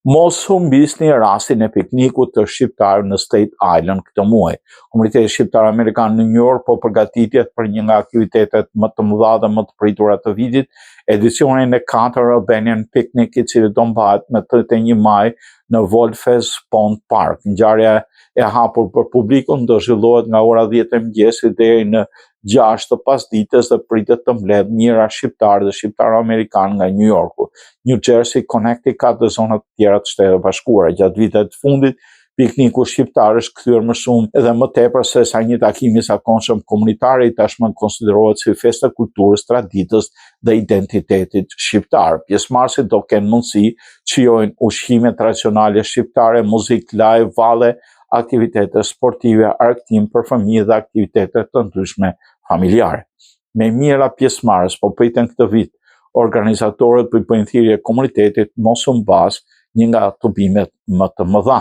Mos humbisni rastin e piknikut të shqiptarë në State Island këtë muaj. Komuniteti shqiptar amerikan në New York po përgatitjet për një nga aktivitetet më të mëdha dhe më të pritura të vitit, edicionin e 4 Albanian Picnic, i cili do mbahet më 31 maj në Volfes Pond Park. Ngjarja e hapur për publikun do zhvillohet nga ora 10 e mëngjesit deri në 6 të pasdites dhe pritet të mbledh mijëra shqiptarë dhe shqiptar-amerikanë nga New Yorku, New Jersey, Connecticut dhe zonat tjera të Shtetit Bashkuara. Gjatë viteve të fundit, pikniku shqiptar është kthyer më shumë edhe më tepër se sa një takim i zakonshëm komunitar, i tashmë konsiderohet si festë e kulturës, traditës dhe identitetit shqiptar. Pjesëmarrësit do kenë mundësi të shijojnë ushqime tradicionale shqiptare, muzikë live, valle, aktivitete sportive, argëtim për fëmijë dhe aktivitete të ndryshme familjare. Me mijëra pjesëmarrës po priten këtë vit, organizatorët po i bëjnë thirrje komunitetit mos u mbas një nga tubimet më të mëdha.